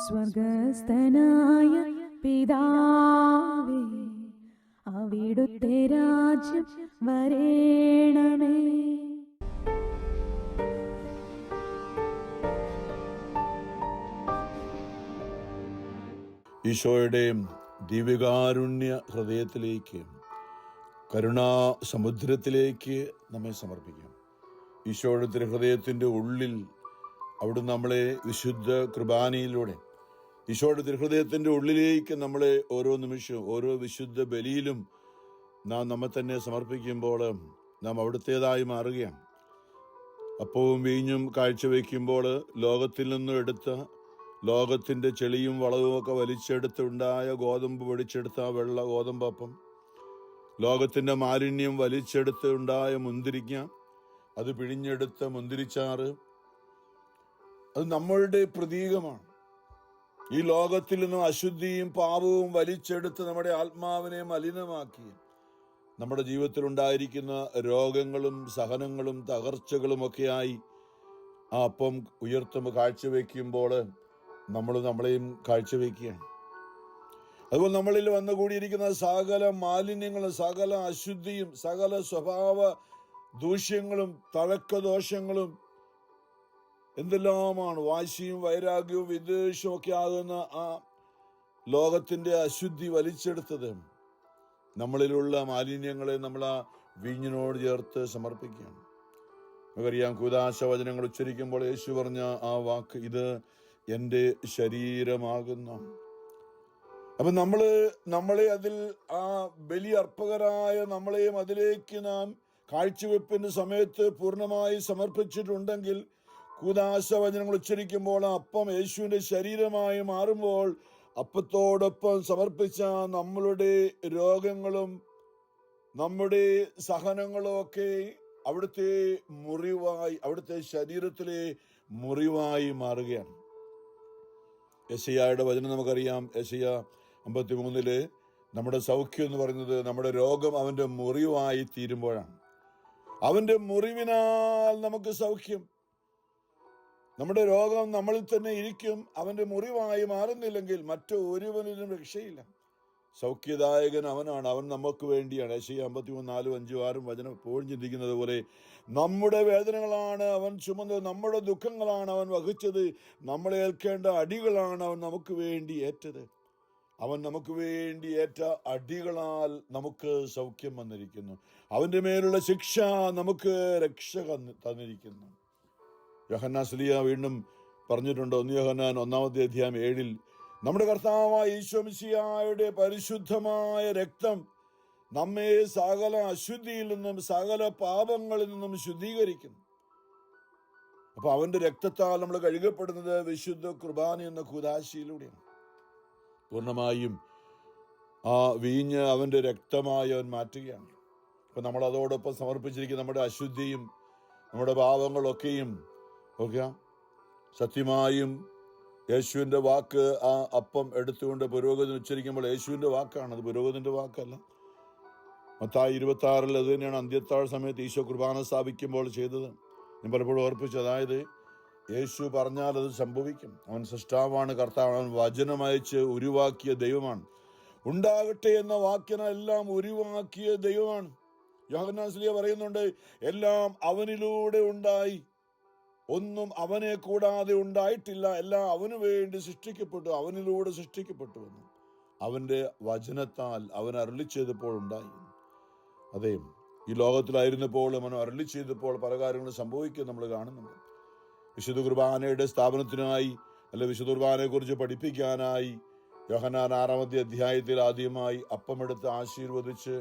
സ്വർഗസ്ഥനായ പിതാവേ, അവിടുത്തെ രാജ്യം വരേണമേ. ഈശോയുടെ ദിവ്യകാരുണ്യ ഹൃദയത്തിലേക്ക്, കരുണാ സമുദ്രത്തിലേക്ക് നമ്മെ സമർപ്പിക്കാം. ഈശോയുടെ തിരുഹൃദയത്തിൻ്റെ ഉള്ളിൽ അവിടുന്ന് നമ്മളെ വിശുദ്ധ കുർബാനയിലൂടെ, ഈശോയുടെ തിരുഹൃദയത്തിൻ്റെ ഉള്ളിലേക്ക് നമ്മളെ ഓരോ നിമിഷവും ഓരോ വിശുദ്ധ ബലിയിലും നാം നമ്മെ തന്നെ സമർപ്പിക്കുമ്പോൾ നാം അവിടുത്തേതായി മാറുകയാണ്. അപ്പവും വീഞ്ഞും കാഴ്ചവെക്കുമ്പോൾ ലോകത്തിൽ നിന്നും എടുത്ത, ലോകത്തിൻ്റെ ചെളിയും വളവുമൊക്കെ വലിച്ചെടുത്തുണ്ടായ ഗോതമ്പ് പൊടിച്ചെടുത്ത വെള്ള ഗോതമ്പപ്പം, ലോകത്തിൻ്റെ മാലിന്യം വലിച്ചെടുത്ത് ഉണ്ടായ മുന്തിരിങ്ങ, അത് പിഴിഞ്ഞെടുത്ത മുന്തിരിച്ചാറ്, അത് നമ്മളുടെ പ്രതീകമാണ്. ഈ ലോകത്തിൽ നിന്നും അശുദ്ധിയും പാപവും വലിച്ചെടുത്ത് നമ്മുടെ ആത്മാവിനെ മലിനമാക്കി നമ്മുടെ ജീവിതത്തിൽ ഉണ്ടായിരിക്കുന്ന രോഗങ്ങളും സഹനങ്ങളും തകർച്ചകളുമൊക്കെയായി ആ അപ്പം ഉയർത്തുമ്പോൾ കാഴ്ചവെക്കുമ്പോൾ നമ്മളെയും കാഴ്ചവെക്കുകയാണ്. അതുപോലെ നമ്മളിൽ വന്നുകൂടിയിരിക്കുന്ന സകല മാലിന്യങ്ങളും, സകല അശുദ്ധിയും, സകല സ്വഭാവ ദൂഷ്യങ്ങളും തഴക്കദോഷങ്ങളും എന്തെല്ലാമാണ്, വാശിയും വൈരാഗ്യവും വിദ്വേഷവും ഒക്കെ ആകുന്ന ആ ലോകത്തിൻ്റെ അശുദ്ധി വലിച്ചെടുത്തത് നമ്മളിലുള്ള മാലിന്യങ്ങളെ നമ്മൾ ആ വീഞ്ഞിനോട് ചേർത്ത് സമർപ്പിക്കുകയാണ്. നമുക്കറിയാം, കൂദാശ വചനങ്ങൾ ഉച്ചരിക്കുമ്പോൾ യേശു പറഞ്ഞ ആ വാക്ക്, ഇത് എൻ്റെ ശരീരമാകുന്നു. അപ്പം നമ്മളെ അതിൽ ആ ബലി അർപ്പകരായ നമ്മളെയും അതിലേക്ക് നാം കാഴ്ചവെപ്പിന്റെ സമയത്ത് പൂർണ്ണമായി സമർപ്പിച്ചിട്ടുണ്ടെങ്കിൽ, കൂദാശ വചനങ്ങൾ ഉച്ചരിക്കുമ്പോൾ അപ്പം യേശുവിൻ്റെ ശരീരമായി മാറുമ്പോൾ അപ്പത്തോടൊപ്പം സമർപ്പിച്ച നമ്മളുടെ രോഗങ്ങളും നമ്മുടെ സഹനങ്ങളും ഒക്കെ അവിടുത്തെ മുറിവായി, അവിടുത്തെ ശരീരത്തിലെ മുറിവായി മാറുകയാണ്. യെശയ്യായുടെ വചനം നമുക്കറിയാം. യെശയ്യ 53 നമ്മുടെ സൗഖ്യം എന്ന് പറയുന്നത് നമ്മുടെ രോഗം അവൻ്റെ മുറിവായി തീരുമ്പോഴാണ്. അവൻ്റെ മുറിവിനാൽ നമുക്ക് സൗഖ്യം. നമ്മുടെ രോഗം നമ്മളിൽ തന്നെ ഇരിക്കും. അവൻ്റെ മുറിവായി മാറുന്നില്ലെങ്കിൽ മറ്റു ഒരുവനിലും രക്ഷയില്ല. സൗഖ്യദായകൻ അവനാണ്, അവൻ നമുക്ക് വേണ്ടിയാണ്. യെശയ്യ 53, 4, 5, 6 വചനം എപ്പോഴും ചിന്തിക്കുന്നത് പോലെ, നമ്മുടെ വേദനകളാണ് അവൻ ചുമന്നത്, നമ്മുടെ ദുഃഖങ്ങളാണ് അവൻ വഹിച്ചത്, നമ്മളെ ഏൽക്കേണ്ട അടികളാണ് അവൻ നമുക്ക് വേണ്ടി ഏറ്റത്. അവൻ നമുക്ക് വേണ്ടി ഏറ്റ അടികളാൽ നമുക്ക് സൗഖ്യം വന്നിരിക്കുന്നു. അവൻ്റെ മേലുള്ള ശിക്ഷ നമുക്ക് രക്ഷ തന്നിരിക്കുന്നു. യോഹന്നാൻ ശ്ലീഹ വീണ്ടും പറഞ്ഞിട്ടുണ്ട്, 1 യോഹന്നാൻ 1-ാം-അധ്യായം 7 നമ്മുടെ കർത്താവായ ഈശോ മിശിഹായുടെ പരിശുദ്ധമായ രക്തം നമ്മെ സകല അശുദ്ധിയിൽ നിന്നും സകല പാപങ്ങളിൽ നിന്നും ശുദ്ധീകരിക്കുന്നു. അപ്പൊ അവന്റെ രക്തത്താൽ നമ്മൾ കഴുകപ്പെടുന്നത് വിശുദ്ധ കുർബാന എന്ന കൂദാശയിലൂടെയാണ്. പൂർണ്ണമായും ആ വീഞ്ഞ് അവന്റെ രക്തമായി അവൻ മാറ്റുകയാണ്. അപ്പൊ നമ്മൾ അതോടൊപ്പം സമർപ്പിച്ചിരിക്കുന്ന നമ്മുടെ അശുദ്ധിയും നമ്മുടെ പാപങ്ങളൊക്കെയും ഓക്കെ സത്യമായും യേശുവിൻ്റെ വാക്ക്, ആ അപ്പം എടുത്തുകൊണ്ട് പുരോഹിതൻ ഉച്ചരിക്കുമ്പോൾ യേശുവിൻ്റെ വാക്കാണ്, അത് പുരോഹിതൻ്റെ വാക്കല്ല. മത്തായി 26 അത് തന്നെയാണ് അന്ത്യത്താഴ് സമയത്ത് ഈശോ കുർബാന സ്ഥാപിക്കുമ്പോൾ ചെയ്തത്. ഞാൻ പലപ്പോഴും ഓർപ്പിച്ചു, അതായത് യേശു പറഞ്ഞാൽ അത് സംഭവിക്കും. അവൻ സൃഷ്ടാവാണ്, കർത്താവാണ്, അവൻ വചനമയച്ച് ഉരുവാക്കിയ ദൈവമാണ്. ഉണ്ടാകട്ടെ എന്ന വാക്കിനെല്ലാം ഉരുവാക്കിയ ദൈവമാണ്. യോഹന്നാൻ ശ്ലീഹ പറയുന്നുണ്ട്, എല്ലാം അവനിലൂടെ ഉണ്ടായി, ഒന്നും അവനെ കൂടാതെ ഉണ്ടായിട്ടില്ല, എല്ലാം അവന് വേണ്ടി സൃഷ്ടിക്കപ്പെട്ടു, അവനിലൂടെ സൃഷ്ടിക്കപ്പെട്ടു എന്ന് അവൻ്റെ വചനത്താൽ അവൻ അരുളി ചെയ്തപ്പോൾ ഉണ്ടായി. അതെ, ഈ ലോകത്തിലായിരുന്നപ്പോൾ അവൻ അരുളി ചെയ്തപ്പോൾ പല കാര്യങ്ങളും സംഭവിക്കുക നമ്മൾ കാണുന്നുണ്ട്. വിശുദ്ധ കുർബാനയുടെ സ്ഥാപനത്തിനായി, അല്ലെ വിശുദ്ധ കുർബാനയെ കുറിച്ച് പഠിപ്പിക്കാനായി യോഹന്നാൻ 6-ാം-അധ്യായത്തിൽ ആദ്യമായി അപ്പമെടുത്ത് ആശീർവദിച്ച്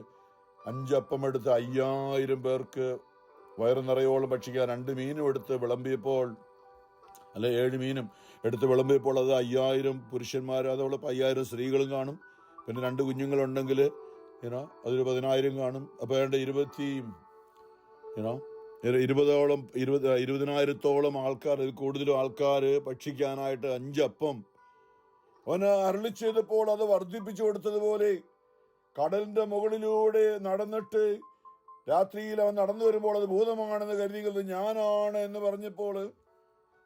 5 അപ്പമെടുത്ത് 5000 പേർക്ക് വയറു നിറയോളം ഭക്ഷിക്കാൻ 2 മീനും എടുത്ത് വിളമ്പിയപ്പോൾ, അല്ലെ 7 മീനും എടുത്ത് വിളമ്പിയപ്പോൾ അത് 5000 പുരുഷന്മാർ, അതോടെ 5000 സ്ത്രീകളും കാണും. പിന്നെ 2 കുഞ്ഞുങ്ങളുണ്ടെങ്കിൽ അതൊരു 10000 കാണും. അപ്പോൾ ഏതാണ്ട് 20,000-ഓളം ആൾക്കാർ, അതിൽ കൂടുതലും ആൾക്കാർ ഭക്ഷിക്കാനായിട്ട് 5 അപ്പം അവന് അരുളി ചെയ്തപ്പോൾ അത് വർദ്ധിപ്പിച്ചു കൊടുത്തതുപോലെ കടലിന്റെ മുകളിലൂടെ നടന്നിട്ട് രാത്രിയിൽ അവൻ നടന്നു വരുമ്പോൾ അത് ഭൂതമാണെന്ന് കരുതിയത് ഞാനാണ് എന്ന് പറഞ്ഞപ്പോൾ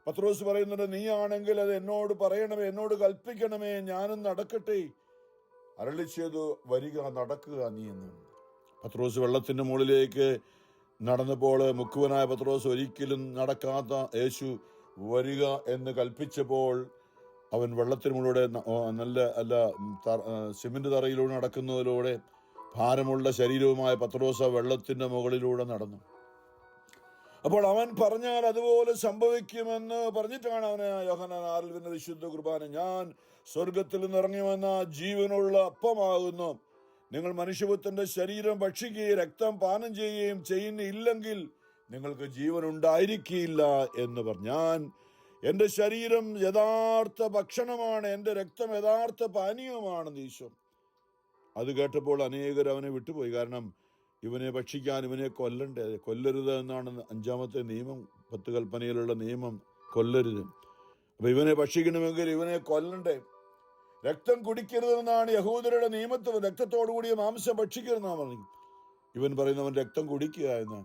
പത്രോസ് പറയുന്നുണ്ട്, നീയാണെങ്കിൽ അത് എന്നോട് പറയണമേ, എന്നോട് കൽപ്പിക്കണമേ, ഞാനും നടക്കട്ടെ. അരുളി ചെയ്തു, വരിക, നടക്കുക നീ എന്ന്. പത്രോസ് വെള്ളത്തിന്റെ മുകളിലേക്ക് നടന്നപ്പോൾ മുക്കുവനായ പത്രോസ് ഒരിക്കലും നടക്കാത്ത യേശു വരിക എന്ന് കൽപ്പിച്ചപ്പോൾ അവൻ വെള്ളത്തിന് മുകളിലൂടെ സിമന്റ് തറയിലൂടെ നടക്കുന്നതിലൂടെ ഭാരമുള്ള ശരീരവുമായ പത്രോസ് വെള്ളത്തിന്റെ മുകളിലൂടെ നടന്നു. അപ്പോൾ അവൻ പറഞ്ഞാൽ അതുപോലെ സംഭവിക്കുമെന്ന് പറഞ്ഞിട്ടാണ് അവന് യോഹന്നാൻ 6 വിശുദ്ധ കുർബാന, ഞാൻ സ്വർഗത്തിൽ നിന്നിറങ്ങി വന്ന ജീവനുള്ള അപ്പമാകുന്നു. നിങ്ങൾ മനുഷ്യപുത്രന്റെ ശരീരം ഭക്ഷിക്കുകയും രക്തം പാനം ചെയ്യുകയും ചെയ്യുന്നില്ലെങ്കിൽ നിങ്ങൾക്ക് ജീവൻ ഉണ്ടായിരിക്കില്ല എന്ന് പറഞ്ഞാൻ, എൻ്റെ ശരീരം യഥാർത്ഥ ഭക്ഷണമാണ്, എൻ്റെ രക്തം യഥാർത്ഥ പാനീയമാണെന്ന് ഈശോ. അത് കേട്ടപ്പോൾ അനേകർ അവനെ വിട്ടുപോയി. കാരണം ഇവനെ ഭക്ഷിക്കാൻ, ഇവനെ കൊല്ലണ്ടേ, കൊല്ലരുത് എന്നാണ് 5ാമത്തെ നിയമം, 10 കൽപ്പനയിലുള്ള നിയമം, കൊല്ലരുത്. അപ്പൊ ഇവനെ ഭക്ഷിക്കണമെങ്കിൽ ഇവനെ കൊല്ലണ്ടേ. രക്തം കുടിക്കരുതെന്നാണ് യഹൂദരുടെ നിയമത്തിൽ, രക്തത്തോടു കൂടിയ മാംസം ഭക്ഷിക്കരുതെന്നാണ് പറഞ്ഞു. ഇവൻ പറയുന്നവൻ രക്തം കുടിക്കുക എന്ന്.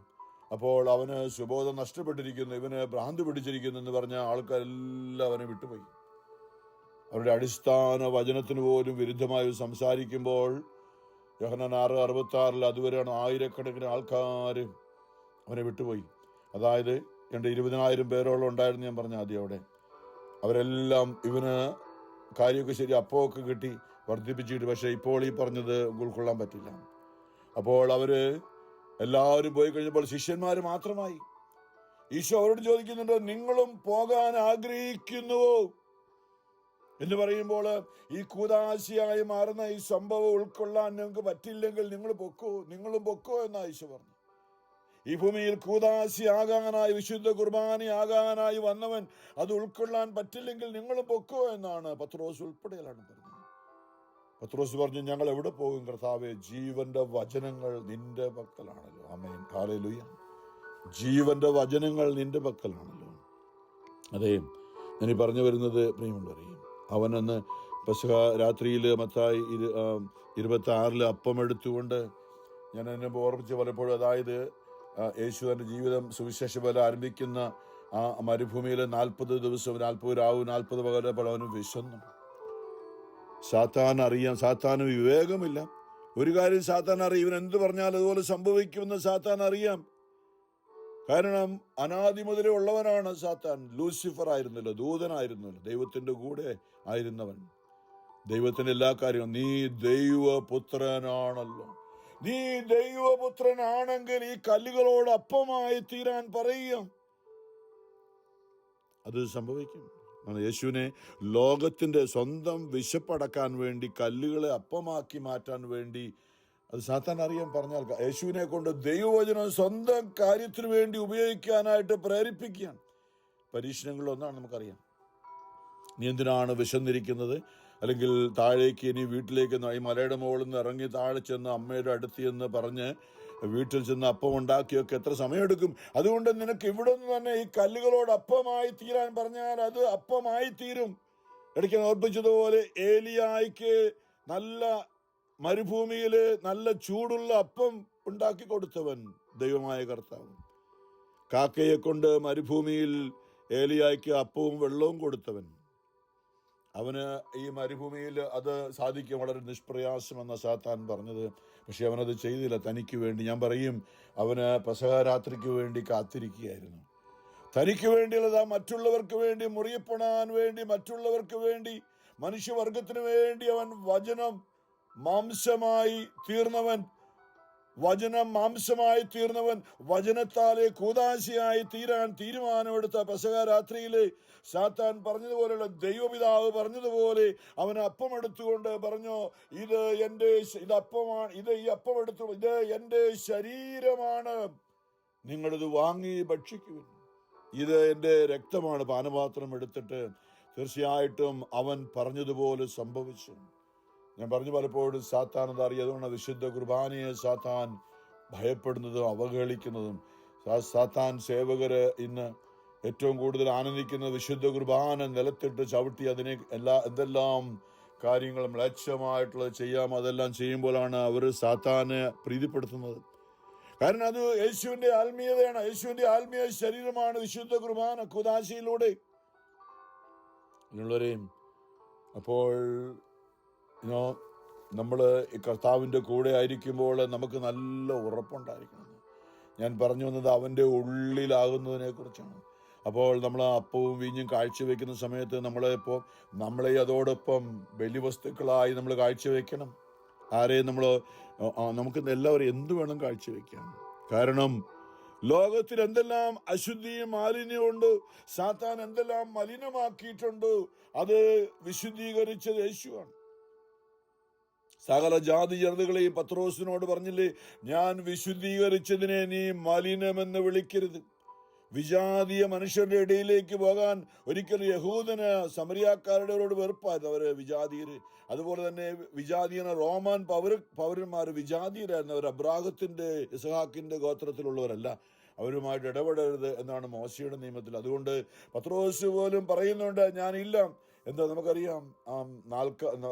അപ്പോൾ അവന് സുബോധം നഷ്ടപ്പെട്ടിരിക്കുന്നു, ഇവന് ഭ്രാന്ത് പിടിച്ചിരിക്കുന്നു എന്ന് പറഞ്ഞ ആൾക്കാരെല്ലാം അവനെ വിട്ടുപോയി. അവരുടെ അടിസ്ഥാന വചനത്തിന് പോലും വിരുദ്ധമായി സംസാരിക്കുമ്പോൾ യോഹന്നാൻ 6:66 അതുവരെയാണ് ആയിരക്കണക്കിന് ആൾക്കാർ അവനെ വിട്ടുപോയി. അതായത് 20,000 പേരോളം ഉണ്ടായിരുന്നു ഞാൻ പറഞ്ഞ ആദ്യം അവിടെ. അവരെല്ലാം ഇവന് കാര്യമൊക്കെ ശരി, അപ്പമൊക്കെ കിട്ടി, വർദ്ധിപ്പിച്ചിട്ട്, പക്ഷെ ഇപ്പോൾ ഈ പറഞ്ഞത് ഉൾക്കൊള്ളാൻ പറ്റില്ല. അപ്പോൾ അവര് എല്ലാവരും പോയി കഴിഞ്ഞപ്പോൾ ശിഷ്യന്മാർ മാത്രമായി. ഈശോ അവരോട് ചോദിക്കുന്നുണ്ട്, നിങ്ങളും പോകാൻ ആഗ്രഹിക്കുന്നുവോ എന്ന് പറയുമ്പോൾ ഈ കൂദാശിയായി മാറുന്ന ഈ സംഭവം ഉൾക്കൊള്ളാൻ നിങ്ങൾക്ക് പറ്റില്ലെങ്കിൽ നിങ്ങളും പൊക്കോ എന്നാ ഈശോ പറഞ്ഞു. ഈ ഭൂമിയിൽ കൂദാശിയാകാനായി, വിശുദ്ധ കുർബാനയാകാനായി വന്നവൻ അത് ഉൾക്കൊള്ളാൻ പറ്റില്ലെങ്കിൽ നിങ്ങളും പൊക്കോ എന്നാണ് പത്രോസ് ഉൾപ്പെടെയാണ് പറഞ്ഞത്. പത്രോസ് പറഞ്ഞു, ഞങ്ങൾ എവിടെ പോകും കർത്താവേ, ജീവന്റെ വചനങ്ങൾ നിന്റെ പക്കലാണല്ലോ. ആമേൻ, ഹല്ലേലൂയ. ജീവന്റെ വചനങ്ങൾ നിന്റെ പക്കലാണല്ലോ. അതെ, ഞാൻ പറഞ്ഞു വരുന്നത് പ്രിയമുള്ളവരെ, അവനന്ന് പെസഹ രാത്രിയിൽ മത്തായി 26 അപ്പം എടുത്തുകൊണ്ട് ഞാൻ എന്നെ ഓർമ്മിച്ച് പലപ്പോഴും, അതായത് യേശു തന്റെ ജീവിതം സുവിശേഷ പോലെ ആരംഭിക്കുന്ന ആ മരുഭൂമിയിൽ 40 ദിവസം 40 രാവും 40 പകലും അവന് വിശന്നു. സാത്താന് വിവേകമില്ല. ഒരു കാര്യം സാത്താൻ അറിയാം, ഇവൻ എന്ത് പറഞ്ഞാൽ അതുപോലെ സംഭവിക്കുമെന്ന് സാത്താൻ അറിയാം. കാരണം അനാദി മുതലേ ഉള്ളവനാണ് സാത്താൻ. ലൂസിഫർ ആയിരുന്നല്ലോ, ദൂതനായിരുന്നല്ലോ, ദൈവത്തിന്റെ കൂടെ ആയിരുന്നവൻ. ദൈവത്തിന്റെ എല്ലാ കാര്യവും, നീ ദൈവപുത്രനാണല്ലോ, നീ ദൈവപുത്രനാണെങ്കിൽ ഈ കല്ലുകളോട് അപ്പമായി തീരാൻ പറയുക. അത് സംഭവിക്കും. യേശുവിനെ ലോകത്തിന്റെ സ്വന്തം വിശപ്പടക്കാൻ വേണ്ടി, കല്ലുകളെ അപ്പമാക്കി മാറ്റാൻ വേണ്ടി അത് സാത്താൻ അറിയാൻ പറഞ്ഞാൽ യേശുവിനെ കൊണ്ട് ദൈവവചനം സ്വന്തം കാര്യത്തിന് വേണ്ടി ഉപയോഗിക്കാനായിട്ട് പ്രേരിപ്പിക്കുകയാണ്. പരീക്ഷണങ്ങളിലൊന്നാണ് നമുക്കറിയാം. നീ എന്തിനാണ് വിശന്നിരിക്കുന്നത്, അല്ലെങ്കിൽ താഴേക്ക് ഇനി വീട്ടിലേക്ക് ഈ മലയുടെ മുകളിൽ നിന്ന് ഇറങ്ങി താഴെ ചെന്ന് അമ്മയുടെ അടുത്ത് എന്ന് പറഞ്ഞ് വീട്ടിൽ ചെന്ന് അപ്പം ഉണ്ടാക്കിയൊക്കെ എത്ര സമയമെടുക്കും. അതുകൊണ്ട് നിനക്ക് ഇവിടെ നിന്ന് തന്നെ ഈ കല്ലുകളോട് അപ്പമായി തീരാൻ പറഞ്ഞാൽ അത് അപ്പമായി തീരും. ഇടയ്ക്ക് ഓർപ്പിച്ചതുപോലെ ഏലിയായ്ക്ക് നല്ല മരുഭൂമിയിൽ നല്ല ചൂടുള്ള അപ്പം ഉണ്ടാക്കി കൊടുത്തവൻ ദൈവമായ കർത്താവ്. കാക്കയെ കൊണ്ട് മരുഭൂമിയിൽ ഏലിയായ്ക്ക് അപ്പവും വെള്ളവും കൊടുത്തവൻ. അവന് ഈ മരുഭൂമിയിൽ അത് സാധിക്കും വളരെ നിഷ്പ്രയാസമെന്ന സാത്താൻ പറഞ്ഞത്. പക്ഷെ അവനത് ചെയ്തില്ല. തനിക്ക് വേണ്ടി, ഞാൻ പറയും, അവന് പെസഹ രാത്രിക്ക് വേണ്ടി കാത്തിരിക്കുകയായിരുന്നു. തനിക്ക് വേണ്ടിയുള്ളതാ, മറ്റുള്ളവർക്ക് വേണ്ടി, മുറിയപ്പെടാൻ വേണ്ടി, മറ്റുള്ളവർക്ക് വേണ്ടി, മനുഷ്യവർഗത്തിന് വേണ്ടി അവൻ വചനം മാംസമായി തീർന്നവൻ, വചനത്താലെ കൂദാശിയായി തീരാൻ തീരുമാനമെടുത്ത പെസഹ രാത്രിയിലെ സാത്താൻ പറഞ്ഞതുപോലെയുള്ള ദൈവപിതാവ് പറഞ്ഞതുപോലെ അവൻ അപ്പം എടുത്തുകൊണ്ട് പറഞ്ഞു, ഇത് എൻ്റെ ശരീരമാണ്, നിങ്ങളിത് വാങ്ങി ഭക്ഷിക്കുവിൻ, ഇത് എൻ്റെ രക്തമാണ്. പാനപാത്രം എടുത്തിട്ട് തീർച്ചയായിട്ടും അവൻ പറഞ്ഞതുപോലെ സംഭവിച്ചു. ഞാൻ പറഞ്ഞു പലപ്പോഴും സാത്താൻ അതറിയാം. അതുകൊണ്ട് വിശുദ്ധ കുർബാനയെ സാത്താൻ ഭയപ്പെടുന്നതും അവഹേളിക്കുന്നതും. സാത്താൻ സേവകര് ഇന്ന് ഏറ്റവും കൂടുതൽ ആനന്ദിക്കുന്നത് വിശുദ്ധ കുർബാന നിലത്തിട്ട് ചവിട്ടി അതിനെ എന്തെല്ലാം കാര്യങ്ങൾ മ്ലേച്ഛമായിട്ടുള്ളത് ചെയ്യാം, അതെല്ലാം ചെയ്യുമ്പോഴാണ് അവർ സാത്താനെ പ്രീതിപ്പെടുത്തുന്നത്. കാരണം അത് യേശുവിന്റെ ആത്മീയതയാണ്, യേശുവിന്റെ ആത്മീയ ശരീരമാണ് വിശുദ്ധ കുർബാന കൂദാശയിലൂടെ ഉള്ളവരെയും. അപ്പോൾ നമ്മൾ ഈ കർത്താവിൻ്റെ കൂടെ ആയിരിക്കുമ്പോൾ നമുക്ക് നല്ല ഉറപ്പുണ്ടായിരിക്കണം. ഞാൻ പറഞ്ഞു വന്നത് അവൻ്റെ ഉള്ളിലാകുന്നതിനെ കുറിച്ചാണ്. അപ്പോൾ നമ്മൾ അപ്പവും വീഞ്ഞും കാഴ്ചവെക്കുന്ന സമയത്ത് നമ്മളെ അതോടൊപ്പം ബലിവസ്തുക്കളായി നമ്മൾ കാഴ്ചവെക്കണം. ആരെയും നമുക്ക് എല്ലാവരും എന്ത് വേണം കാഴ്ചവെക്കാം. കാരണം ലോകത്തിൽ എന്തെല്ലാം അശുദ്ധിയും മാലിന്യമുണ്ട്, സാത്താൻ എന്തെല്ലാം മലിനമാക്കിയിട്ടുണ്ട്, അത് വിശുദ്ധീകരിച്ചത് യേശുവാണ്. സകല ജാതി ജനതകളെയും പത്രോസിനോട് പറഞ്ഞില്ലേ, ഞാൻ വിശുദ്ധീകരിച്ചതിനെ നീ മലിനമെന്ന് വിളിക്കരുത്. വിജാതീയ മനുഷ്യരുടെ ഇടയിലേക്ക് പോകാൻ ഒരിക്കലും യഹൂദന് സമരിയാക്കാരുടെവരോട് വെറുപ്പായിരുന്നു, അവര് വിജാതീയര്. അതുപോലെ തന്നെ വിജാതീയന റോമൻ പൗരന്മാർ വിജാതീയരായിരുന്നു. അവർ അബ്രാഹത്തിന്റെ ഇസ്ഹാക്കിന്റെ ഗോത്രത്തിലുള്ളവരല്ല. അവരുമായിട്ട് ഇടപെടരുത് എന്നാണ് മോശയുടെ നിയമത്തിൽ. അതുകൊണ്ട് പത്രോസ് പോലും പറയുന്നുണ്ട്, ഞാനില്ല. എന്താ നമുക്കറിയാം,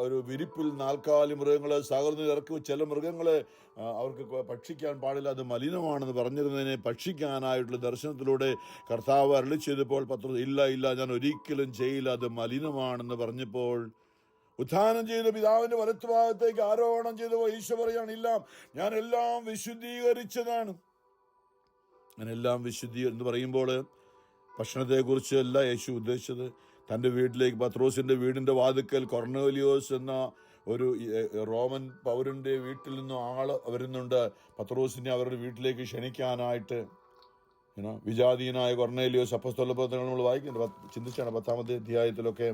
ഒരു വിരിപ്പിൽ 4 മൃഗങ്ങളെ സാഗരത്തിൽ ഇറക്കി ചില മൃഗങ്ങളെ അവർക്ക് ഭക്ഷിക്കാൻ പാടില്ല, അത് മലിനമാണെന്ന് പറഞ്ഞിരുന്നതിനെ ഭക്ഷിക്കാനായിട്ടുള്ള ദർശനത്തിലൂടെ കർത്താവ് അരുളി ചെയ്തപ്പോൾ പത്രോസ് ഇല്ല ഞാൻ ഒരിക്കലും ചെയ്യില്ല, അത് മലിനമാണെന്ന് പറഞ്ഞപ്പോൾ ഉത്ഥാനം ചെയ്ത പിതാവിന്റെ വലത്തുഭാഗത്തേക്ക് ആരോഹണം ചെയ്തപ്പോൾ ഈശോ പറയാണ്, ഇല്ല, ഞാൻ എല്ലാം വിശുദ്ധീകരിച്ചതാണ്. ഞാനെല്ലാം എന്ന് പറയുമ്പോൾ ഭക്ഷണത്തെക്കുറിച്ച് അല്ല യേശു ഉദ്ദേശിച്ചത്. തൻ്റെ വീട്ടിലേക്ക് പത്രോസിന്റെ വീടിന്റെ വാതിക്കൽ കൊർന്നേലിയോസ് എന്ന ഒരു റോമൻ പൗരന്റെ വീട്ടിൽ നിന്നും ആള് വരുന്നുണ്ട് പത്രോസിനെ അവരുടെ വീട്ടിലേക്ക് ക്ഷണിക്കാനായിട്ട്. വിജാതീയനായ കൊർന്നേലിയോസ് അപ്പോസ്തലപ്രവർത്തനങ്ങൾ നമ്മൾ വായിക്കുന്നുണ്ട്, ചിന്തിച്ചാണ് 10-ാമത്തെ അധ്യായത്തിലൊക്കെ.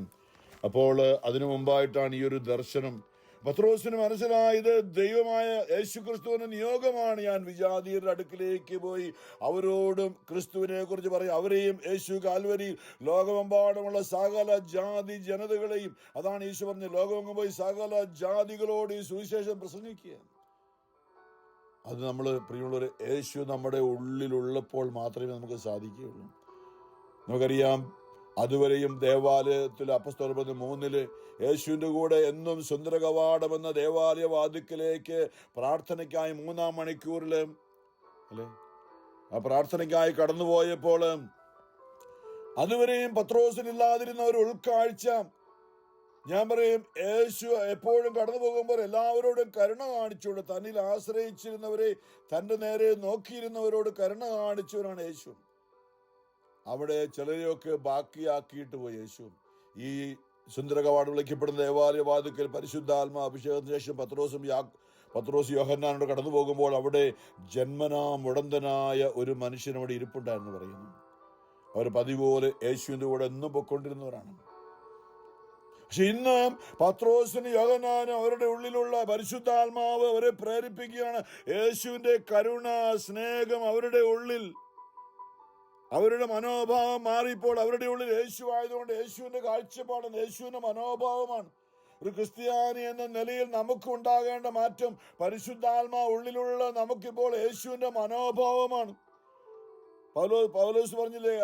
അപ്പോൾ അതിനു മുമ്പായിട്ടാണ് ഈ ഒരു ദർശനം. പത്രോസിന് മനസ്സിലായത് ദൈവമായ യേശുക്രിസ്തുവിന്റെ നിയോഗമാണ്. ഞാൻ വിജാതീയരുടെ അടുക്കിലേക്ക് പോയി അവരോടും ക്രിസ്തുവിനെ കുറിച്ച് പറയും. അവരെയും യേശു കാൽവരിയിൽ ലോകമെമ്പാടുമുള്ള സകല ജാതി ജനതകളെയും, അതാണ് യേശു പറഞ്ഞത്, ലോകമെങ്ങും പോയി സകല ജാതികളോട് ഈ സുവിശേഷം പ്രസംഗിക്കുക. അത് നമ്മൾ പ്രിയമുള്ളവർ, യേശു നമ്മുടെ ഉള്ളിലുള്ളപ്പോൾ മാത്രമേ നമുക്ക് സാധിക്കുകയുള്ളൂ. നമുക്കറിയാം, അതുവരെയും ദേവാലയത്തിൽ അപ്പോസ്തലപ്രവൃത്തി 3 യേശുവിന്റെ കൂടെ എന്നും സുന്ദര കവാടം എന്ന ദേവാലയ വാതിക്കലേക്ക് പ്രാർത്ഥനയ്ക്കായി 3-ാം മണിക്കൂറിൽ ആ പ്രാർത്ഥനയ്ക്കായി കടന്നുപോയപ്പോൾ അതുവരെയും പത്രോസിനില്ലാതിരുന്ന ഒരു ഉൾക്കാഴ്ച, ഞാൻ പറയും, യേശു എപ്പോഴും കടന്നു പോകുമ്പോൾ എല്ലാവരോടും കരുണ കാണിച്ചുകൊണ്ട് തന്നിൽ ആശ്രയിച്ചിരുന്നവരെ, തൻ്റെ നേരെ നോക്കിയിരുന്നവരോട് കരുണ കാണിച്ചവരാണ് യേശു. അവിടെ ചിലരെയൊക്കെ ബാക്കിയാക്കിയിട്ട് പോയി യേശു. ഈ സുന്ദര കവാടം വിളിക്കപ്പെടുന്ന ദേവാലയ വാതിക്കൽ പരിശുദ്ധാത്മാ അഭിഷേകത്തിന് ശേഷം പത്രോസ് യോഹന്നാനോട് കടന്നു പോകുമ്പോൾ അവിടെ ജന്മനാ മുടന്തനായ ഒരു മനുഷ്യൻ അവിടെ ഇരിപ്പുണ്ടായിരുന്നു പറയുന്നു. അവർ പതിപോലെ യേശുവിന്റെ കൂടെ എന്നും പൊയ്ക്കൊണ്ടിരുന്നവരാണ്. പക്ഷെ ഇന്ന് പത്രോസിന് യോഹന്നാനും അവരുടെ ഉള്ളിലുള്ള പരിശുദ്ധാത്മാവ് അവരെ പ്രേരിപ്പിക്കുകയാണ്. യേശുവിന്റെ കരുണ, സ്നേഹം അവരുടെ ഉള്ളിൽ, അവരുടെ മനോഭാവം മാറിയപ്പോൾ അവരുടെ ഉള്ളിൽ യേശു ആയതുകൊണ്ട് യേശുവിന്റെ കാഴ്ചപ്പാടാണ്, യേശുവിന്റെ മനോഭാവമാണ്. ഒരു ക്രിസ്ത്യാനി എന്ന നിലയിൽ നമുക്ക് ഉണ്ടാകേണ്ട മാറ്റം, പരിശുദ്ധാത്മാ ഉള്ളിലുള്ള നമുക്കിപ്പോൾ യേശുവിന്റെ മനോഭാവമാണ്. പൗലോസ് പറഞ്ഞില്ലേ,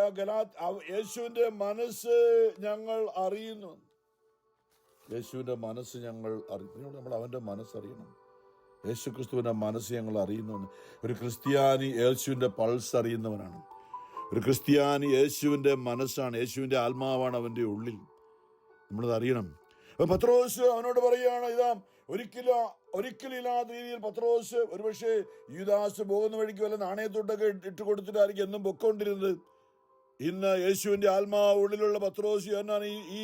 യേശുവിന്റെ മനസ്സ് ഞങ്ങൾ അറിയുന്നു. യേശുവിന്റെ മനസ്സ് ഞങ്ങൾ അറിയുന്നു. നമ്മൾ അവന്റെ മനസ്സറിയണം. യേശു ക്രിസ്തുവിന്റെ മനസ്സ് ഞങ്ങൾ അറിയുന്നു. ഒരു ക്രിസ്ത്യാനി യേശുവിന്റെ പൾസ് അറിയുന്നവനാണ്. ഒരു ക്രിസ്ത്യാനി യേശുവിന്റെ മനസ്സാണ്, യേശുവിന്റെ ആത്മാവാണ് അവന്റെ ഉള്ളിൽ. നമ്മളത് അറിയണം. അപ്പൊ പത്രോസ് അവനോട് പറയുകയാണ്, ഇതാ ഒരിക്കലും ഇല്ലാത്ത രീതിയിൽ പത്രോസ്, ഒരുപക്ഷെ യൂദാസ് പോകുന്ന വഴിക്ക് വല്ല നാണയത്തൊട്ടൊക്കെ ഇട്ട് കൊടുത്തിട്ടായിരിക്കും എന്നും പൊക്കോണ്ടിരുന്നത്. ഇന്ന് യേശുവിന്റെ ആത്മാവ് ഉള്ളിലുള്ള പത്രോസ് എന്നാണ് ഈ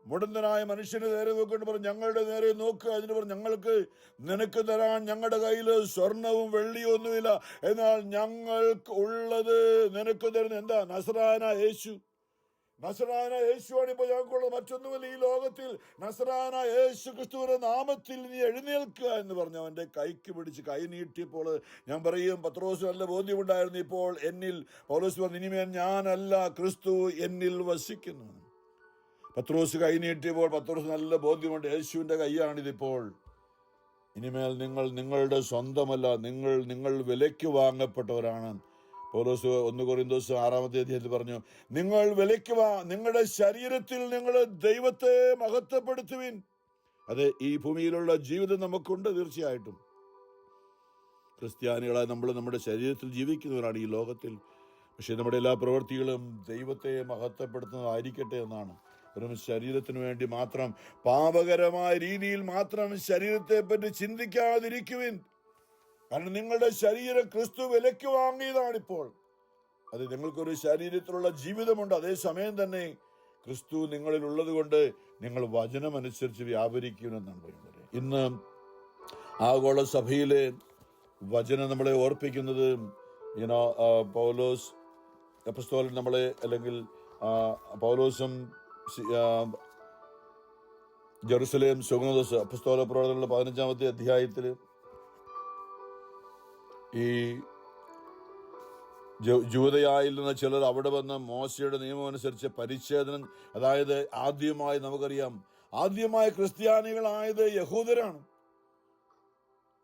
മുടന്തനായ മനുഷ്യന് നേരെ നോക്കിയിട്ട് പറഞ്ഞു, ഞങ്ങളുടെ നേരെ നോക്കുക. അതിന് പറഞ്ഞു, നിനക്ക് തരാൻ ഞങ്ങളുടെ കയ്യിൽ സ്വർണവും വെള്ളിയും ഒന്നുമില്ല, എന്നാൽ ഞങ്ങൾക്ക് ഉള്ളത് നിനക്ക് തരുന്ന എന്താ? നസറായനായ യേശു. നസറായനായ യേശുവാണ് ഇപ്പോൾ ഞങ്ങൾക്കുള്ളത്, മറ്റൊന്നുമില്ല ഈ ലോകത്തിൽ. നസറായനായ യേശു ക്രിസ്തുവിന്റെ നാമത്തിൽ നീ എഴുന്നേൽക്കുക എന്ന് പറഞ്ഞു അവന്റെ കൈക്ക് പിടിച്ച് കൈ നീട്ടിയപ്പോൾ ഞാൻ പറയും, പത്രോസ് നല്ല ബോധ്യമുണ്ടായിരുന്നു. ഇപ്പോൾ എന്നിൽ, പൗലോസ് പറഞ്ഞു, ഇനിമേൽ ഞാനല്ല, ക്രിസ്തു എന്നിൽ വസിക്കുന്നു. പത്രോസ് കൈ നീട്ടിയപ്പോൾ പത്രോസ് നല്ല ബോധ്യമുണ്ട്, യേശുവിന്റെ കൈയാണിതിപ്പോൾ. ഇനിമേൽ നിങ്ങൾ നിങ്ങളുടെ സ്വന്തമല്ല, നിങ്ങൾ വിലയ്ക്ക് വാങ്ങപ്പെട്ടവരാണ്. പൗലോസ് 1 കൊരിന്തോസ് 6-ാമത്തെ അധ്യായത്തിൽ പറഞ്ഞു, നിങ്ങൾ വിലയ്ക്ക് നിങ്ങളുടെ ശരീരത്തിൽ നിങ്ങൾ ദൈവത്തെ മഹത്വപ്പെടുത്തുവിൻ. അതെ, ഈ ഭൂമിയിലുള്ള ജീവിതം നമുക്കുണ്ട് തീർച്ചയായിട്ടും. ക്രിസ്ത്യാനികളായി നമ്മൾ നമ്മുടെ ശരീരത്തിൽ ജീവിക്കുന്നവരാണ് ഈ ലോകത്തിൽ. പക്ഷേ നമ്മുടെ എല്ലാ പ്രവൃത്തികളും ദൈവത്തെ മഹത്വപ്പെടുത്തുന്നതായിരിക്കട്ടെ എന്നാണ്. വെറും ശരീരത്തിന് വേണ്ടി മാത്രം, പാപകരമായ രീതിയിൽ മാത്രം ശരീരത്തെ പറ്റി ചിന്തിക്കാതിരിക്കുവിൻ. കാരണം നിങ്ങളുടെ ശരീരം ക്രിസ്തു വിലയ്ക്ക് വാങ്ങിയതാണിപ്പോൾ. അത് നിങ്ങൾക്കൊരു ശരീരത്തിലുള്ള ജീവിതമുണ്ട്. അതേസമയം തന്നെ ക്രിസ്തു നിങ്ങളിൽ ഉള്ളത് കൊണ്ട് നിങ്ങൾ വചനമനുസരിച്ച് വ്യാപരിക്കുമെന്നാണ് പറയുന്നത്. ഇന്ന് ആഗോള സഭയിലെ വചനം നമ്മളെ ഓർപ്പിക്കുന്നത് പൗലോസ് അപ്പോസ്തലൻ നമ്മളെ, അല്ലെങ്കിൽ പൗലോസും ജെറുസലേം സുഗതോസ് അപ്പോസ്തല പ്രവർത്തനങ്ങളുടെ 15-ാമത്തെ അധ്യായത്തിൽ ഈ ജൂദയായിൽ നിന്ന് ചിലർ അവിടെ വന്ന് മോശയുടെ നിയമം അനുസരിച്ച് പരിച്ഛേദനം, അതായത് ആദ്യമായി നമുക്കറിയാം, ആദ്യമായി ക്രിസ്ത്യാനികളായത് യഹൂദരാണ്.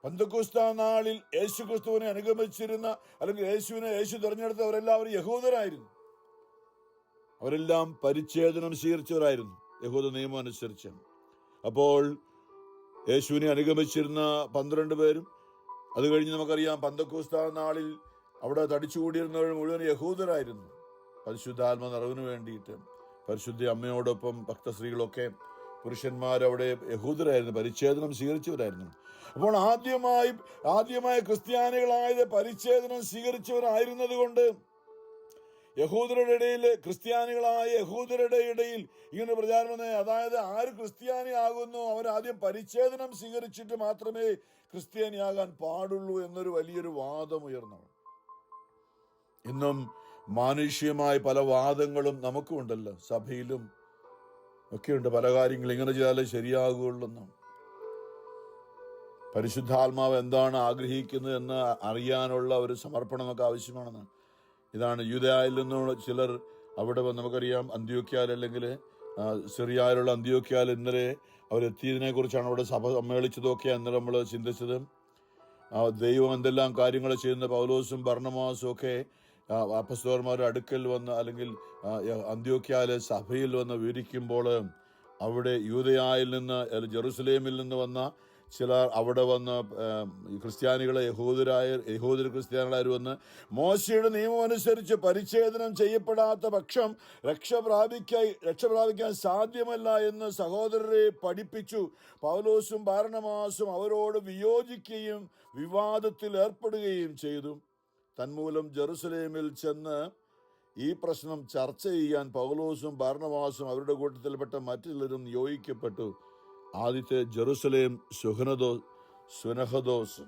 പന്തക്കോസ്താ നാളിൽ യേശു ക്രിസ്തുവിനെ അനുഗമിച്ചിരുന്ന, അല്ലെങ്കിൽ യേശു തിരഞ്ഞെടുത്തവരെല്ലാവരും യഹൂദരായിരുന്നു. അവരെല്ലാം പരിച്ഛേദനം സ്വീകരിച്ചവരായിരുന്നു യഹൂദ നിയമം അനുസരിച്ച്. അപ്പോൾ യേശുവിനെ അനുഗമിച്ചിരുന്ന 12 പേരും, അത് കഴിഞ്ഞ് നമുക്കറിയാം പന്തക്കോസ്താ നാളിൽ അവിടെ തടിച്ചുകൂടിയിരുന്നവർ മുഴുവൻ യഹൂദരായിരുന്നു. പരിശുദ്ധാത്മ നിറവിന് വേണ്ടിയിട്ട് പരിശുദ്ധ അമ്മയോടൊപ്പം ഭക്തസ്ത്രീകളൊക്കെ, പുരുഷന്മാരവിടെ യഹൂദരായിരുന്നു, പരിച്ഛേദനം സ്വീകരിച്ചവരായിരുന്നു. അപ്പോൾ ആദ്യമായി ക്രിസ്ത്യാനികളായത് പരിച്ഛേദനം സ്വീകരിച്ചവരായിരുന്നത് കൊണ്ട് യഹൂദരുടെ ഇടയിൽ, ക്രിസ്ത്യാനികളായ യഹൂദരുടെ ഇടയിൽ ഇങ്ങനെ പ്രചാരണം, അതായത് ആര് ക്രിസ്ത്യാനിയാകുന്നു അവരാദ്യം പരിച്ഛേദനം സ്വീകരിച്ചിട്ട് മാത്രമേ ക്രിസ്ത്യാനിയാകാൻ പാടുള്ളൂ എന്നൊരു വലിയൊരു വാദം ഉയർന്നു. ഇന്നും മാനുഷികമായ പല വാദങ്ങളും നമുക്കും ഉണ്ടല്ലോ, സഭയിലും ഒക്കെയുണ്ട്. പല കാര്യങ്ങൾ ഇങ്ങനെ ചെയ്താലേ ശരിയാകുള്ളൂ. പരിശുദ്ധാത്മാവ് എന്താണ് ആഗ്രഹിക്കുന്നത് എന്ന് അറിയാനുള്ള ഒരു സമർപ്പണം നമുക്ക് ആവശ്യമാണെന്ന്. ഇതാണ് യൂദയായിൽ നിന്നുള്ള ചിലർ അവിടെ നമുക്കറിയാം അന്ത്യോക്യയിൽ, അല്ലെങ്കിൽ സിറിയയിലുള്ള അന്ത്യോക്യയിൽ ഇന്നലെ അവരെത്തിയതിനെ കുറിച്ചാണ് അവിടെ സഭ സമ്മേളിച്ചതൊക്കെ അന്നേരം നമ്മൾ ചിന്തിച്ചത്. ദൈവം എന്തെല്ലാം കാര്യങ്ങൾ ചെയ്യുന്ന പൗലോസും ബർണ്ണബാസും ഒക്കെ അപ്പസ്തോലന്മാരുടെ അടുക്കൽ വന്ന്, അല്ലെങ്കിൽ അന്ത്യോക്യയിലെ സഭയിൽ വന്ന് വിവരിക്കുമ്പോൾ, അവിടെ യൂദയായിൽ നിന്ന്, ജെറുസലേമിൽ നിന്ന് വന്ന ചിലർ അവിടെ വന്ന് ക്രിസ്ത്യാനികളെ യഹൂദർ ക്രിസ്ത്യാനികളായി വന്ന് മോശയുടെ നിയമം അനുസരിച്ച് പരിച്ഛേദനം ചെയ്യപ്പെടാത്ത പക്ഷം രക്ഷ പ്രാപിക്കാൻ സാധ്യമല്ല എന്ന് സഹോദരരെ പഠിപ്പിച്ചു. പൗലോസും ബർണ്ണബാസും അവരോട് വിയോജിക്കുകയും വിവാദത്തിൽ ഏർപ്പെടുകയും ചെയ്തു. തന്മൂലം ജെറുസലേമിൽ ചെന്ന് ഈ പ്രശ്നം ചർച്ച ചെയ്യാൻ പൗലോസും ബർണ്ണബാസും അവരുടെ കൂട്ടത്തിൽപ്പെട്ട മറ്റുള്ളവരും നിയോഗിക്കപ്പെട്ടു. ആദ്യത്തെ ജെറുസലേം സുനഹദോസ്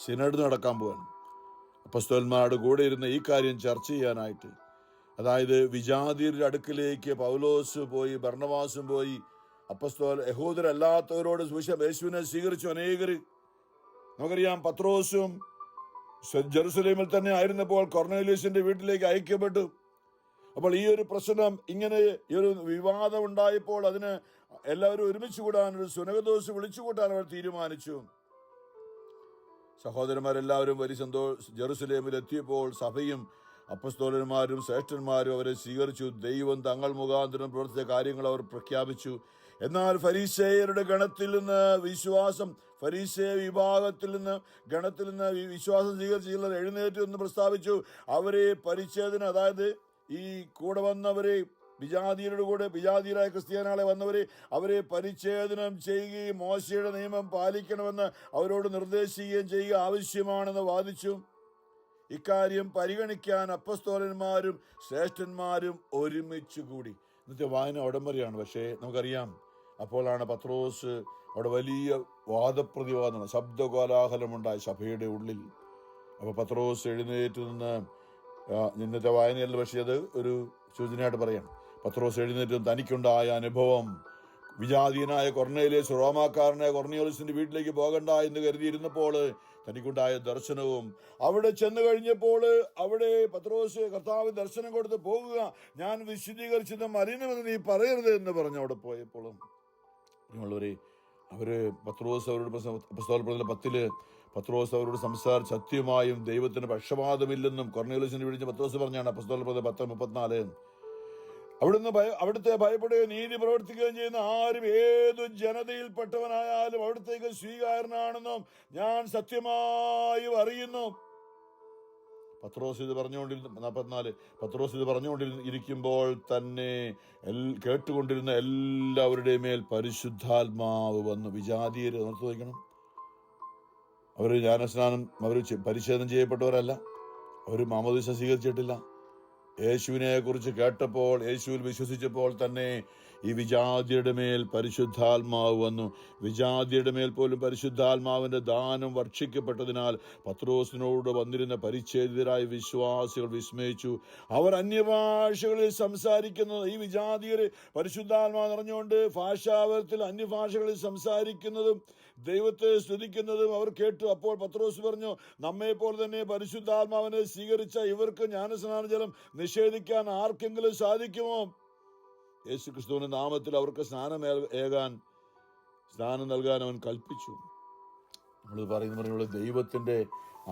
സിനഡ് നടക്കാൻ പോവാൻ അപ്പസ്തോലന്മാരുടെ കൂടെ ഇരുന്ന് ഈ കാര്യം ചർച്ച ചെയ്യാനായിട്ട്. അതായത് വിജാതിയരുടെ അടുക്കിലേക്ക് പൗലോസ് പോയി, ബർണ്ണബാസും പോയി. യഹൂദരല്ലാത്തവരോട് യേശുവിനെ സ്വീകരിച്ചു അനേകർ. നമുക്കറിയാം പത്രോസും ജെറുസലേമിൽ തന്നെ ആയിരുന്നപ്പോൾ കൊർന്നേലിയസിന്റെ വീട്ടിലേക്ക് അയക്കപ്പെട്ടു. അപ്പോൾ ഈ ഒരു പ്രശ്നം, ഇങ്ങനെ ഈ ഒരു വിവാദം ഉണ്ടായപ്പോൾ അതിന് എല്ലാവരും ഒരുമിച്ച് കൂടാൻ, ഒരു സുനഹദോസ് വിളിച്ചു കൂട്ടാൻ അവർ തീരുമാനിച്ചു. സഹോദരന്മാരെല്ലാവരും ജെറുസലേമിൽ എത്തിയപ്പോൾ സഭയും അപ്പസ്തോലന്മാരും ശ്രേഷ്ഠന്മാരും അവരെ സ്വീകരിച്ചു. ദൈവം തങ്ങൾ മുഖാന്തരം പ്രവർത്തിച്ച കാര്യങ്ങൾ അവർ പ്രഖ്യാപിച്ചു. എന്നാൽ ഫരീസേയരുടെ ഗണത്തിൽ നിന്ന് ഫരീസേയ വിഭാഗത്തിൽ നിന്ന് ഗണത്തിൽ നിന്ന് വിശ്വാസം സ്വീകരിച്ച ചിലർ എഴുന്നേറ്റ് എന്ന് പ്രസ്താവിച്ചു. അവരെ പരിച്ഛേദന, അതായത് ഈ കൂടെ വന്നവരെ, വിജാതീയരായ ക്രിസ്ത്യാനികളെ വന്നവരെ, അവരെ പരിച്ഛേദനം ചെയ്യുകയും മോശയുടെ നിയമം പാലിക്കണമെന്ന് അവരോട് നിർദ്ദേശിക്കുകയും ചെയ്യുക ആവശ്യമാണെന്ന് വാദിച്ചു. ഇക്കാര്യം പരിഗണിക്കാൻ അപ്പസ്തോലന്മാരും ശ്രേഷ്ഠന്മാരും ഒരുമിച്ച് കൂടി. ഇന്നത്തെ വായന അവിടം വരെയാണ്. പക്ഷേ നമുക്കറിയാം, അപ്പോഴാണ് പത്രോസ് അവിടെ വലിയ വാദപ്രതിവാദം, ശബ്ദകോലാഹലമുണ്ടായി സഭയുടെ ഉള്ളിൽ. അപ്പോൾ പത്രോസ് എഴുന്നേറ്റ് നിന്ന്, ഇന്നത്തെ വായനയല്ല, പക്ഷേ അത് ഒരു സൂചനയായിട്ട് പറയാം. പത്രോസ് എഴുന്നേറ്റ് തനിക്കുണ്ടായ അനുഭവം, വിജാതീയനായ കൊർന്നേലിയസ് റോമാക്കാരനായ കൊർന്നേലിയസിന്റെ വീട്ടിലേക്ക് പോകണ്ട എന്ന് കരുതിയിരുന്നപ്പോൾ തനിക്കുണ്ടായ ദർശനവും, അവിടെ ചെന്ന് കഴിഞ്ഞപ്പോൾ അവിടെ പത്രോസ് കർത്താവ് ദർശനം കൊടുത്ത് പോകുക, ഞാൻ വിശദീകരിച്ചത് മലിനമെന്ന് നീ പറയരുത് എന്ന് പറഞ്ഞു. അവിടെ പോയപ്പോഴും പത്രോസ് അവരോട് അപ്പോസ്തലപ്രവർത്തനം 10 പത്രോസ് അവരോട് സംസാരിച്ച് സത്യമായും ദൈവത്തിന് പക്ഷപാതമില്ലെന്നും കൊർന്നേലിയസിനെ വിളിച്ച് പത്രോസ് പറഞ്ഞാണ്. അപ്പോസ്തലപ്രവർത്തനം 10:34 അവിടുത്തെ ഭയപ്പെടുകയും നീതി പ്രവർത്തിക്കുകയും ചെയ്യുന്ന ആരും ഏതു ജനതയിൽപ്പെട്ടവനായാലും അവിടുത്തേക്ക് സ്വീകാരനാണെന്നും ഞാൻ സത്യമായും അറിയുന്നു. പത്രോസ് ഇത് പറഞ്ഞുകൊണ്ടിരുന്ന 44 പത്രോസ് ഇത് പറഞ്ഞുകൊണ്ടിരിക്കുമ്പോൾ തന്നെ കേട്ടുകൊണ്ടിരുന്ന എല്ലാവരുടെയും മേൽ പരിശുദ്ധാത്മാവ് വന്നു. വിജാതീയര് ഓർത്തു വയ്ക്കണം, അവർ ജ്ഞാനസ്നാനം, അവർ പരിച്ഛേദനം ചെയ്യപ്പെട്ടവരല്ല, അവർ മാമോദീസ സ്വീകരിച്ചിട്ടില്ല. യേശുവിനെ കുറിച്ച് കേട്ടപ്പോൾ, യേശുവിൽ വിശ്വസിച്ചപ്പോൾ തന്നെ ഈ വിജാതിയുടെ മേൽ പരിശുദ്ധാത്മാവ് വന്നു. വിജാതിയുടെ മേൽ പോലും പരിശുദ്ധാത്മാവിന്റെ ദാനം വർഷിക്കപ്പെട്ടതിനാൽ പത്രോസിനോട് വന്നിരുന്ന പരിച്ഛേദിതരായ വിശ്വാസികൾ വിസ്മയിച്ചു. അവർ അന്യഭാഷകളിൽ സംസാരിക്കുന്നത്, ഈ വിജാതിയര് പരിശുദ്ധാത്മാവ് നിറഞ്ഞുകൊണ്ട് ഭാഷാവരത്തിൽ അന്യഭാഷകളിൽ സംസാരിക്കുന്നതും ദൈവത്തെ സ്തുതിക്കുന്നതും അവർ കേട്ടു. അപ്പോൾ പത്രോസ് പറഞ്ഞു, നമ്മെപ്പോലെ തന്നെ പരിശുദ്ധാത്മാവിനെ സ്വീകരിച്ച ഇവർക്ക് ജ്ഞാനസ്നാന ജലം നിഷേധിക്കാൻ ആർക്കെങ്കിലും സാധിക്കുമോ? യേശു ക്രിസ്തുവിന്റെ നാമത്തിൽ അവർക്ക് സ്നാനം നൽകാൻ അവൻ കൽപ്പിച്ചു. നമ്മൾ പറയുന്ന ദൈവത്തിന്റെ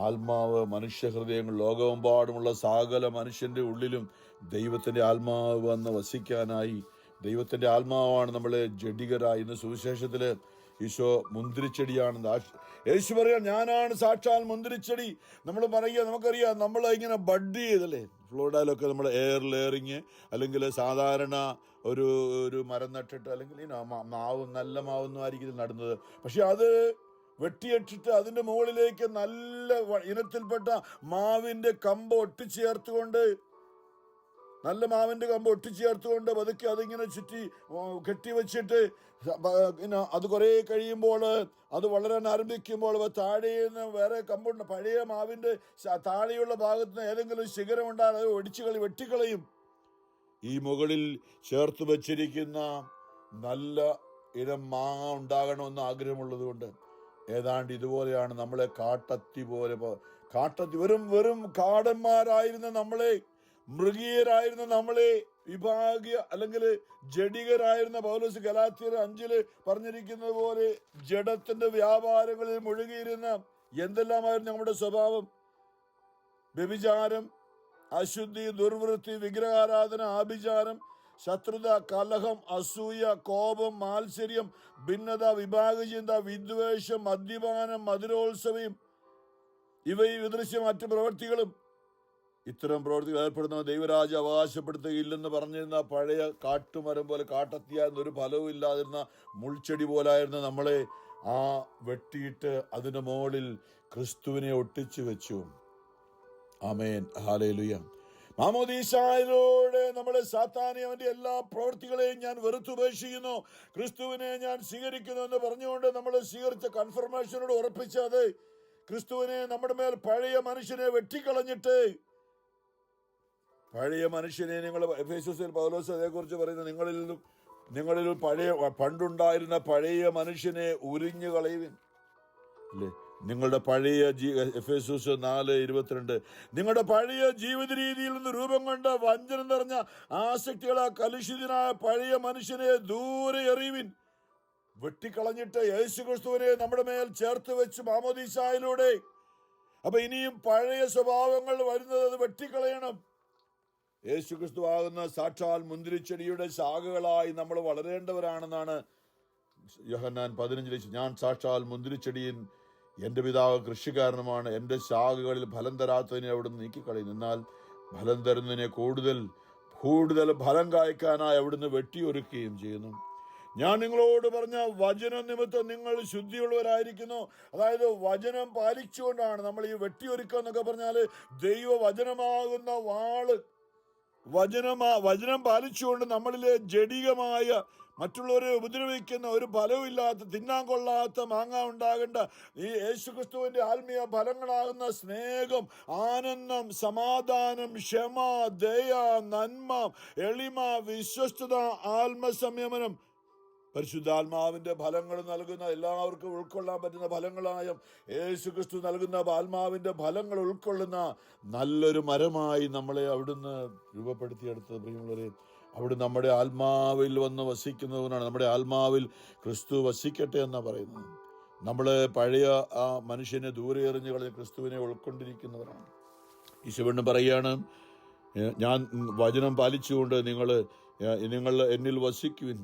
ആത്മാവ് മനുഷ്യഹൃദയങ്ങൾ, ലോകമെമ്പാടുമുള്ള സകല മനുഷ്യന്റെ ഉള്ളിലും ദൈവത്തിന്റെ ആത്മാവ് വന്ന് വസിക്കാനായി. ദൈവത്തിന്റെ ആത്മാവാണ് നമ്മളെ ജഡികരായി. ഇന്ന് സുവിശേഷത്തില് ഈശോ മുന്തിരിച്ചെടിയാണ്. യേശു പറയാ, ഞാനാണ് സാക്ഷാൽ മുന്തിരിച്ചെടി. നമ്മൾ പറയുക, നമുക്കറിയാം, നമ്മൾ ഇങ്ങനെ ബഡ് ചെയ്തല്ലേ, ഫ്ലോറിഡയിലൊക്കെ നമ്മൾ എയർ ലെയറിങ്, അല്ലെങ്കിൽ സാധാരണ ഒരു മരം നട്ടിട്ട്, അല്ലെങ്കിൽ നല്ല മാവൊന്നും ആയിരിക്കും നടുന്നത്. പക്ഷെ അത് വെട്ടിയിട്ടിട്ട് അതിന്റെ മുകളിലേക്ക് നല്ല ഇനത്തിൽപ്പെട്ട മാവിന്റെ കമ്പ് ഒട്ടിച്ചേർത്തുകൊണ്ട് പതുക്കെ അതിങ്ങനെ ചുറ്റി കെട്ടിവെച്ചിട്ട് അത് കുറെ കഴിയുമ്പോൾ, അത് വളരാൻ ആരംഭിക്കുമ്പോൾ താഴെന്ന് വേറെ കമ്പുണ്ട്, പഴയ മാവിന്റെ താഴെയുള്ള ഭാഗത്ത് നിന്ന് ഏതെങ്കിലും ശിഖരം ഉണ്ടാകും, അത് വെട്ടിക്കളയും. ഈ മുകളിൽ ചേർത്ത് വെച്ചിരിക്കുന്ന നല്ല ഇനം മാങ്ങ ഉണ്ടാകണമെന്ന് ആഗ്രഹമുള്ളത് കൊണ്ട് ഏതാണ്ട് ഇതുപോലെയാണ് നമ്മളെ കാട്ടത്തി വെറും കാടന്മാരായിരുന്ന നമ്മളെ, മൃഗീയരായിരുന്ന നമ്മളെ, വിഭാഗീയ അല്ലെങ്കിൽ ജഡികരായിരുന്ന പൗലോസ് ഗലാത്യർ 5 പറഞ്ഞിരിക്കുന്നത് പോലെ ജഡത്തിന്റെ വ്യാപാരങ്ങളിൽ മുഴുകിയിരുന്ന എന്തെല്ലാമായിരുന്നു നമ്മുടെ സ്വഭാവം? വ്യഭിചാരം, അശുദ്ധി, ദുർവൃത്തി, വിഗ്രഹാരാധന, ആഭിചാരം, ശത്രുത, കലഹം, അസൂയ, കോപം, മാത്സര്യം, ഭിന്നത, വിഭാഗചിന്ത, വിദ്വേഷം, മദ്യപാനം, മധുരോത്സവം, ഇവയും വിദൃശ്യ മറ്റു പ്രവൃത്തികളും. ഇത്തരം പ്രവൃത്തികൾ ഏർപ്പെടുന്നവർ ദൈവരാജ്യം അവകാശപ്പെടുത്തുകയില്ലെന്ന് പറഞ്ഞിരുന്ന പഴയ കാട്ടുമരം പോലെ, കാട്ടത്തിയായിരുന്ന ഒരു ഫലവും ഇല്ലാതിരുന്ന മുൾച്ചെടി പോലായിരുന്ന നമ്മളെ വെട്ടിയിട്ട് അതിന്റെ മുകളിൽ ക്രിസ്തുവിനെ ഒട്ടിച്ചു വെച്ചു. ആമേൻ, ഹല്ലേലൂയ. മാമോദീസായിലൂടെ നമ്മളെ സാത്താനെ, അവന്റെ എല്ലാ പ്രവൃത്തികളെയും ഞാൻ വെറുത്തുപേക്ഷിക്കുന്നു, ക്രിസ്തുവിനെ ഞാൻ സ്വീകരിക്കുന്നു എന്ന് പറഞ്ഞുകൊണ്ട് നമ്മൾ സ്വീകരിച്ച കൺഫർമേഷനോട് ഉറപ്പിച്ചത് ക്രിസ്തുവിനെ നമ്മുടെ മേൽ പഴയ മനുഷ്യനെ വെട്ടിക്കളഞ്ഞിട്ട്, പഴയ മനുഷ്യനെ നിങ്ങൾ എഫേസ്യസിൽ പൗലോസ് അതേക്കുറിച്ച് പറയുന്നത്, നിങ്ങളിൽ പണ്ടുണ്ടായിരുന്ന പഴയ മനുഷ്യനെ ഉരിഞ്ഞു കളയുവിൻ അല്ലേ. നിങ്ങളുടെ പഴയ എഫേസ്യസ് 4:22 നിങ്ങളുടെ പഴയ ജീവിത രീതിയിൽ നിന്ന് രൂപം കൊണ്ട വഞ്ചന നിറഞ്ഞ ആസക്തികളെ കലുഷിതനായ പഴയ മനുഷ്യനെ ദൂരെ എറിയുവിൻ. വെട്ടിക്കളഞ്ഞിട്ട് യേശുക്രിസ്തുവിനെ നമ്മുടെ മേൽ ചേർത്ത് വെച്ച് മാമോദീസായിലൂടെ. അപ്പൊ ഇനിയും പഴയ സ്വഭാവങ്ങൾ വരുന്നത് അത് വെട്ടിക്കളയണം. യേശുക്രിസ്തു ആകുന്ന സാക്ഷാൽ മുന്തിരിച്ചെടിയുടെ ശാഖകളായി നമ്മൾ വളരേണ്ടവരാണെന്നാണ് യോഹന്നാൻ 15 ഞാൻ സാക്ഷാൽ മുന്തിരിച്ചെടിയും എൻ്റെ പിതാവ് കൃഷിക്കാരനുമാണ്, എൻ്റെ ശാഖകളിൽ ഫലം തരാത്തതിനെ അവിടുന്ന് നീക്കിക്കളയുന്നു, എന്നാൽ ഫലം തരുന്നതിനെ കൂടുതൽ ഫലം കായ്ക്കാനായി അവിടുന്ന് വെട്ടിയൊരുക്കുകയും ചെയ്യുന്നു. ഞാൻ നിങ്ങളോട് പറഞ്ഞ വചന നിമിത്തം നിങ്ങൾ ശുദ്ധിയുള്ളവരായിരിക്കുന്നു. അതായത് വചനം പാലിച്ചുകൊണ്ടാണ് നമ്മൾ ഈ വെട്ടിയൊരുക്കുക എന്നൊക്കെ പറഞ്ഞാൽ, ദൈവവചനമാകുന്ന വാള്, വചനം പാലിച്ചുകൊണ്ട് നമ്മളിലെ ജഡികമായ മറ്റുള്ളവരെ ഉപദ്രവിക്കുന്ന ഒരു ഫലവുമില്ലാത്ത, തിന്നാൻ കൊള്ളാത്ത മാങ്ങ ഉണ്ടാകേണ്ട ഈ യേശുക്രിസ്തുവിന്റെ ആത്മീയ ഫലങ്ങളാകുന്ന സ്നേഹം, ആനന്ദം, സമാധാനം, ക്ഷമ, ദയ, നന്മ, എളിമ, വിശ്വസ്തത, ആത്മസംയമനം, പരിശുദ്ധാത്മാവിന്റെ ഫലങ്ങൾ നൽകുന്ന, എല്ലാവർക്കും ഉൾക്കൊള്ളാൻ പറ്റുന്ന ഫലങ്ങളായ യേശുക്രിസ്തു നൽകുന്ന ആത്മാവിന്റെ ഫലങ്ങൾ ഉൾക്കൊള്ളുന്ന നല്ലൊരു മരമായി നമ്മളെ അവിടുന്ന് രൂപപ്പെടുത്തിയെടുത്തത്. പ്രിയമുള്ളവരെ, അവിടുന്ന് നമ്മുടെ ആത്മാവിൽ വന്ന് വസിക്കുന്നതുകൊണ്ടാണ്. നമ്മുടെ ആത്മാവിൽ ക്രിസ്തു വസിക്കട്ടെ എന്നാണ് പറയുന്നത്. നമ്മൾ പഴയ ആ മനുഷ്യനെ ദൂരെ എറിഞ്ഞ് കളഞ്ഞ് ക്രിസ്തുവിനെ ഉൾക്കൊണ്ടിരിക്കുന്നവരാണ്. ഈശോ പറയുകയാണ്, ഞാൻ വചനം പാലിച്ചുകൊണ്ട് നിങ്ങൾ എന്നിൽ വസിക്കുവിൻ.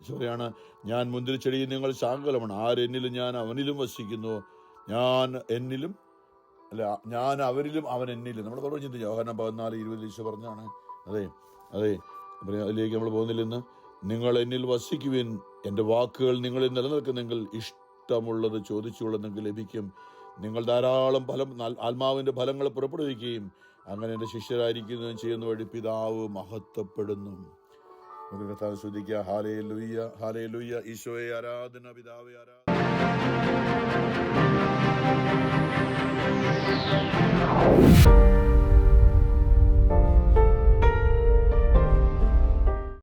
സോറിയാണ്, ഞാൻ മുന്തിരിച്ചെടിയിൽ നിങ്ങൾ ശാഖലമാണ്. ആരെന്നിലും ഞാൻ അവനിലും വസിക്കുന്നു, ഞാൻ അവരിലും അവൻ എന്നിലും. നമ്മൾ പറഞ്ഞു ചിന്തിച്ചു, യോഹന്നാൻ 14:20 ഈശോ പറഞ്ഞാണ്. അതെ, അതിലേക്ക് നമ്മൾ പോകുന്നില്ലെന്ന്. നിങ്ങൾ എന്നിൽ വസിക്കുവിൻ, എൻ്റെ വാക്കുകൾ നിങ്ങളിൽ നിലനിൽക്കുന്നെങ്കിൽ ഇഷ്ടമുള്ളത് ചോദിച്ചുള്ളത് നിങ്ങൾക്ക് ലഭിക്കും. നിങ്ങൾ ധാരാളം ആത്മാവിൻ്റെ ഫലങ്ങൾ പുറപ്പെടുവിക്കുകയും അങ്ങനെ എൻ്റെ ശിഷ്യരായിരിക്കുന്നതും ചെയ്യുന്ന വഴി പിതാവ് മഹത്വപ്പെടുന്നു. നമുക്ക് കർത്താവിനെ സ്തുതിക്കുക. Hallelujah, hallelujah. ഈശോയെ ആരാധന, പിതാവേ ആരാധന.